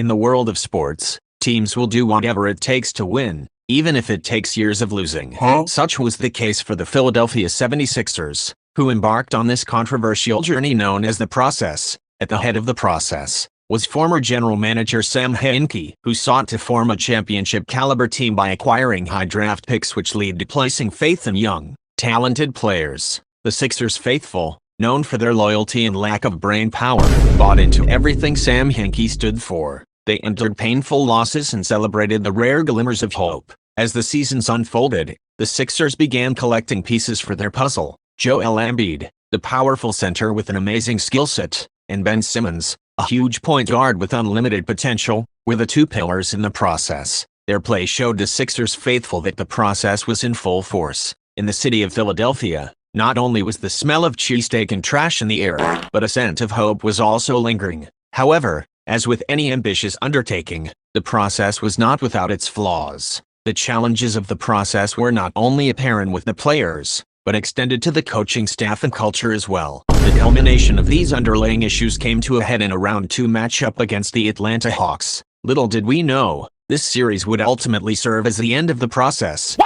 In the world of sports, teams will do whatever it takes to win, even if it takes years of losing. Such was the case for the Philadelphia 76ers, who embarked on this controversial journey known as the process. At the head of the process was former general manager Sam Hinkie, who sought to form a championship-caliber team by acquiring high draft picks which lead to placing faith in young, talented players. The Sixers faithful, known for their loyalty and lack of brain power, bought into everything Sam Hinkie stood for. They endured painful losses and celebrated the rare glimmers of hope. As the seasons unfolded, the Sixers began collecting pieces for their puzzle. Joel Embiid, the powerful center with an amazing skill set, and Ben Simmons, a huge point guard with unlimited potential, were the two pillars in the process. Their play showed the Sixers faithful that the process was in full force. In the city of Philadelphia, not only was the smell of cheesesteak and trash in the air, but a scent of hope was also lingering. However, as with any ambitious undertaking, the process was not without its flaws. The challenges of the process were not only apparent with the players, but extended to the coaching staff and culture as well. The culmination of these underlying issues came to a head in a round 2 matchup against the Atlanta Hawks. Little did we know, this series would ultimately serve as the end of the process.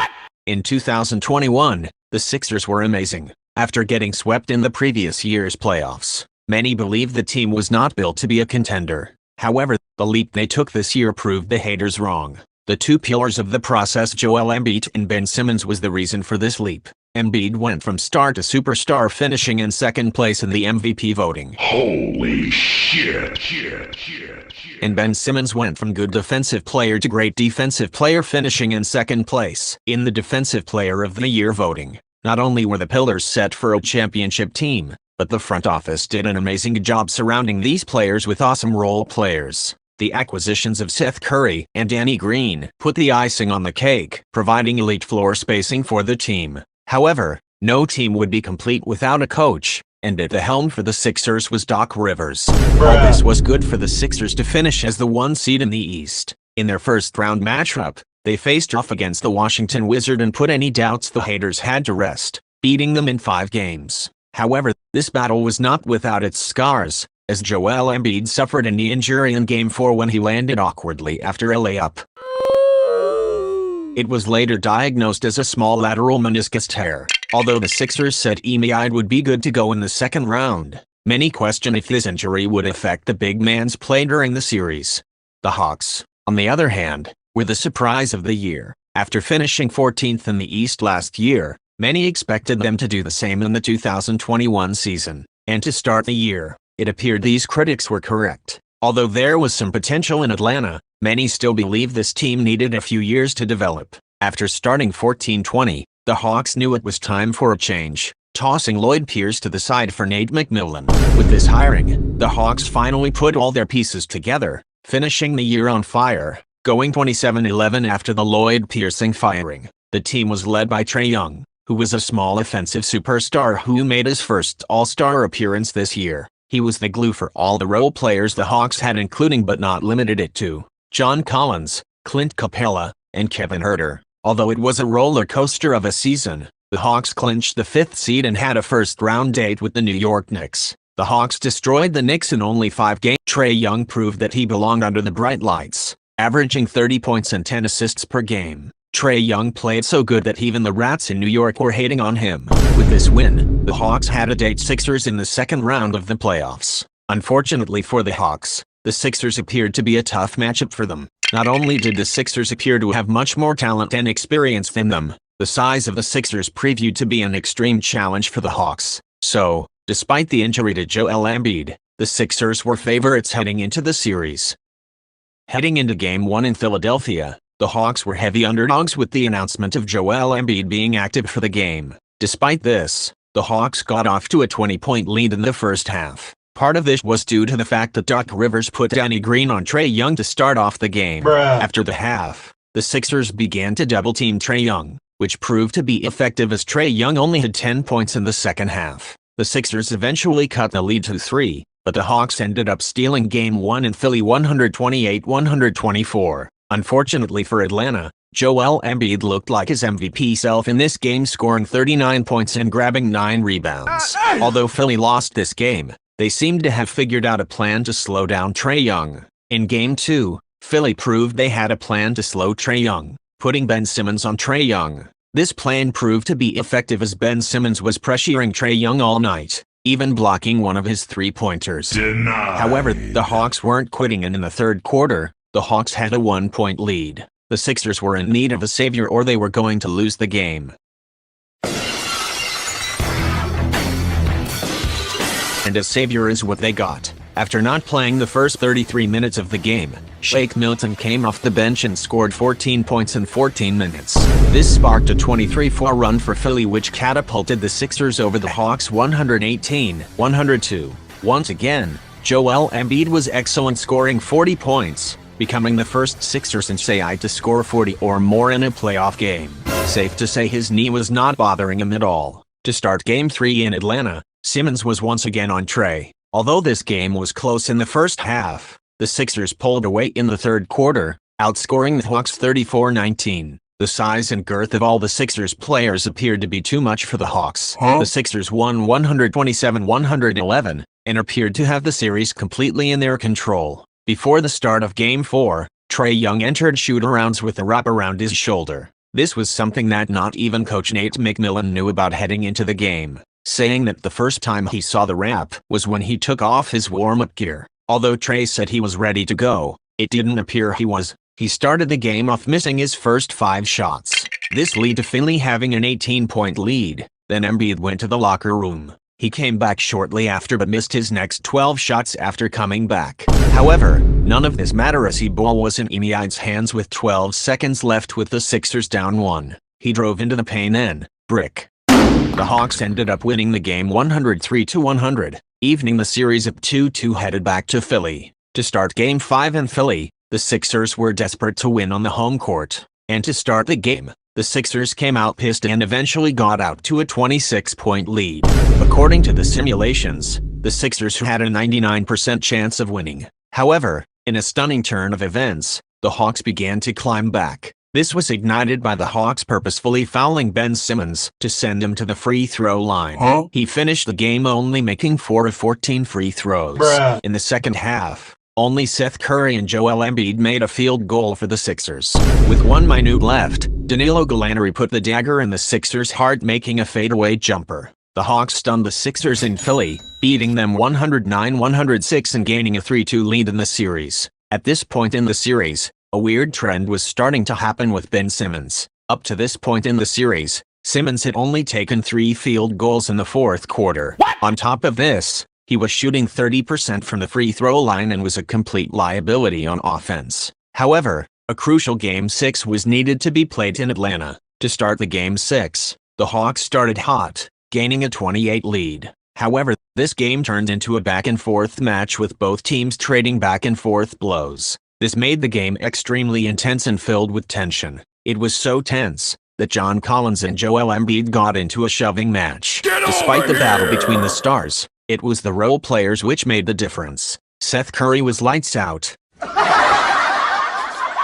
In 2021, the Sixers were amazing. After getting swept in the previous year's playoffs, many believed the team was not built to be a contender. However, the leap they took this year proved the haters wrong. The two pillars of the process, Joel Embiid and Ben Simmons, was the reason for this leap. Embiid went from star to superstar, finishing in second place in the MVP voting. Holy shit. And Ben Simmons went from good defensive player to great defensive player, finishing in second place in the Defensive Player of the Year voting. Not only were the pillars set for a championship team, but the front office did an amazing job surrounding these players with awesome role players. The acquisitions of Seth Curry and Danny Green put the icing on the cake, providing elite floor spacing for the team. However, no team would be complete without a coach, and at the helm for the Sixers was Doc Rivers. All this was good for the Sixers to finish as the 1 seed in the East. In their first round matchup, they faced off against the Washington Wizards and put any doubts the haters had to rest, beating them in 5 games. However, this battle was not without its scars, as Joel Embiid suffered a knee injury in Game 4 when he landed awkwardly after a layup. It was later diagnosed as a small lateral meniscus tear. Although the Sixers said Embiid would be good to go in the second round, many question if this injury would affect the big man's play during the series. The Hawks, on the other hand, were the surprise of the year. After finishing 14th in the East last year, many expected them to do the same in the 2021 season. And to start the year, it appeared these critics were correct. Although there was some potential in Atlanta, many still believe this team needed a few years to develop. After starting 14-20, the Hawks knew it was time for a change, tossing Lloyd Pierce to the side for Nate McMillan. With this hiring, the Hawks finally put all their pieces together, finishing the year on fire, going 27-11 after the Lloyd Pierce firing. The team was led by Trae Young, who was a small offensive superstar who made his first All-Star appearance this year. He was the glue for all the role players the Hawks had, including but not limited it to John Collins, Clint Capella, and Kevin Huerter. Although it was a roller coaster of a season, the Hawks clinched the 5th seed and had a first-round date with the New York Knicks. The Hawks destroyed the Knicks in only 5 games. Trae Young proved that he belonged under the bright lights, averaging 30 points and 10 assists per game. Trae Young played so good that even the Rats in New York were hating on him. With this win, the Hawks had to date Sixers in the second round of the playoffs. Unfortunately for the Hawks, the Sixers appeared to be a tough matchup for them. Not only did the Sixers appear to have much more talent and experience than them, the size of the Sixers previewed to be an extreme challenge for the Hawks. So, despite the injury to Joel Embiid, the Sixers were favorites heading into the series. Heading into Game 1 in Philadelphia, the Hawks were heavy underdogs with the announcement of Joel Embiid being active for the game. Despite this, the Hawks got off to a 20-point lead in the first half. Part of this was due to the fact that Doc Rivers put Danny Green on Trae Young to start off the game. After the half, the Sixers began to double-team Trae Young, which proved to be effective as Trae Young only had 10 points in the second half. The Sixers eventually cut the lead to 3, but the Hawks ended up stealing Game 1 in Philly 128-124. Unfortunately for Atlanta, Joel Embiid looked like his MVP self in this game, scoring 39 points and grabbing 9 rebounds. Although Philly lost this game, they seemed to have figured out a plan to slow down Trae Young. In Game 2, Philly proved they had a plan to slow Trae Young, putting Ben Simmons on Trae Young. This plan proved to be effective as Ben Simmons was pressuring Trae Young all night, even blocking one of his three-pointers. Denied. However, the Hawks weren't quitting, and in the third quarter, the Hawks had a 1-point lead. The Sixers were in need of a savior or they were going to lose the game. And a savior is what they got. After not playing the first 33 minutes of the game, Shake Milton came off the bench and scored 14 points in 14 minutes. This sparked a 23-4 run for Philly, which catapulted the Sixers over the Hawks 118-102. Once again, Joel Embiid was excellent, scoring 40 points, becoming the first Sixers in SAI to score 40 or more in a playoff game. Safe to say his knee was not bothering him at all. To start Game 3 in Atlanta, Simmons was once again on Trae. Although this game was close in the first half, the Sixers pulled away in the third quarter, outscoring the Hawks 34-19. The size and girth of all the Sixers players appeared to be too much for the Hawks. The Sixers won 127-111, and appeared to have the series completely in their control. Before the start of Game 4, Trae Young entered shoot-arounds with a wrap around his shoulder. This was something that not even Coach Nate McMillan knew about heading into the game, saying that the first time he saw the wrap was when he took off his warm-up gear. Although Trae said he was ready to go, it didn't appear he was. He started the game off missing his first 5 shots. This led to Philly having an 18-point lead. Then Embiid went to the locker room. He came back shortly after but missed his next 12 shots after coming back. However, none of this mattered as the ball was in Embiid's hands with 12 seconds left with the Sixers down 1. He drove into the paint and brick. The Hawks ended up winning the game 103-100, evening the series at 2-2 headed back to Philly. To start Game 5 in Philly, the Sixers were desperate to win on the home court. And to start the game, the Sixers came out pissed and eventually got out to a 26-point lead. According to the simulations, the Sixers had a 99% chance of winning. However, in a stunning turn of events, the Hawks began to climb back. This was ignited by the Hawks purposefully fouling Ben Simmons to send him to the free throw line. He finished the game only making 4 of 14 free throws. In the second half, only Seth Curry and Joel Embiid made a field goal for the Sixers. With 1 minute left, Danilo Gallinari put the dagger in the Sixers' heart, making a fadeaway jumper. The Hawks stunned the Sixers in Philly, beating them 109-106 and gaining a 3-2 lead in the series. At this point in the series, a weird trend was starting to happen with Ben Simmons. Up to this point in the series, Simmons had only taken 3 field goals in the fourth quarter. On top of this, he was shooting 30% from the free throw line and was a complete liability on offense. However, a crucial Game 6 was needed to be played in Atlanta. To start the Game 6, the Hawks started hot, gaining a 28 lead. However, this game turned into a back-and-forth match with both teams trading back-and-forth blows. This made the game extremely intense and filled with tension. It was so tense that John Collins and Joel Embiid got into a shoving match. Despite the battle between the stars, it was the role players which made the difference. Seth Curry was lights out,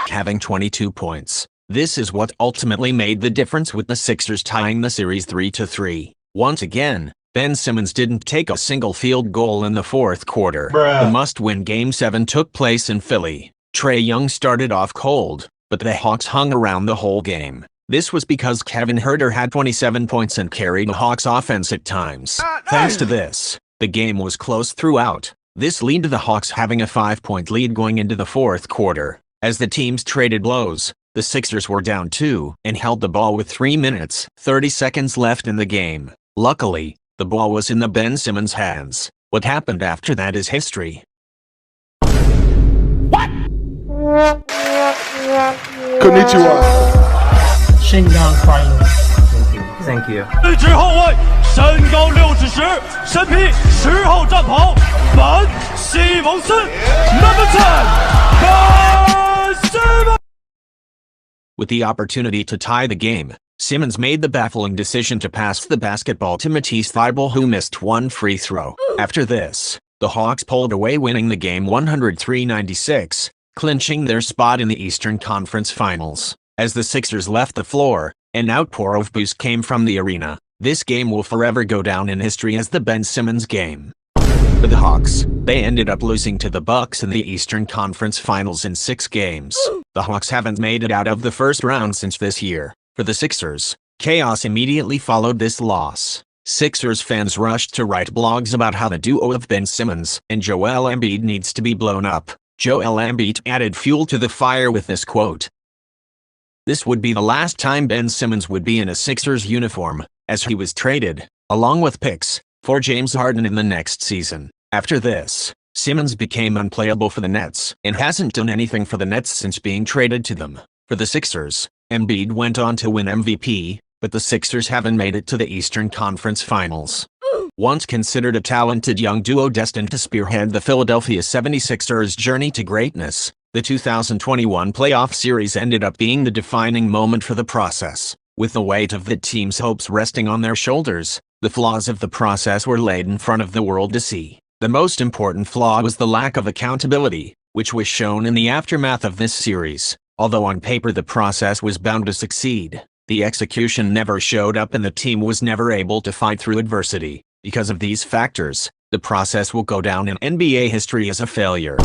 having 22 points. This is what ultimately made the difference, with the Sixers tying the series 3-3. Once again, Ben Simmons didn't take a single field goal in the fourth quarter. The must-win Game 7 took place in Philly. Trae Young started off cold, but the Hawks hung around the whole game. This was because Kevin Huerter had 27 points and carried the Hawks' offense at times. Thanks to this, the game was close throughout. This led to the Hawks having a 5-point lead going into the fourth quarter. As the teams traded blows, the Sixers were down 2 and held the ball with 3 minutes, 30 seconds left in the game. Luckily, the ball was in the Ben Simmons hands. What happened after that is history. Konnichiwa. 身高快乐 Thank you. 一支后卫，身高6尺10，身披10号战袍，本西蒙斯 ，Number 10， Ben Simmons. With the opportunity to tie the game, Simmons made the baffling decision to pass the basketball to Matisse Thybulle, who missed 1 free throw. After this, the Hawks pulled away, winning the game 103-96, clinching their spot in the Eastern Conference Finals. As the Sixers left the floor, an outpour of boos came from the arena. This game will forever go down in history as the Ben Simmons game. For the Hawks, they ended up losing to the Bucks in the Eastern Conference Finals in 6 games. The Hawks haven't made it out of the first round since this year. For the Sixers, chaos immediately followed this loss. Sixers fans rushed to write blogs about how the duo of Ben Simmons and Joel Embiid needs to be blown up. Joel Embiid added fuel to the fire with this quote: "This would be the last time Ben Simmons would be in a Sixers uniform, as he was traded, along with picks, for James Harden in the next season. After this, Simmons became unplayable for the Nets and hasn't done anything for the Nets since being traded to them." For the Sixers, Embiid went on to win MVP, but the Sixers haven't made it to the Eastern Conference Finals. Once considered a talented young duo destined to spearhead the Philadelphia 76ers' journey to greatness, the 2021 playoff series ended up being the defining moment for the process. With the weight of the team's hopes resting on their shoulders, the flaws of the process were laid in front of the world to see. The most important flaw was the lack of accountability, which was shown in the aftermath of this series. Although on paper the process was bound to succeed, the execution never showed up and the team was never able to fight through adversity. Because of these factors, the process will go down in NBA history as a failure.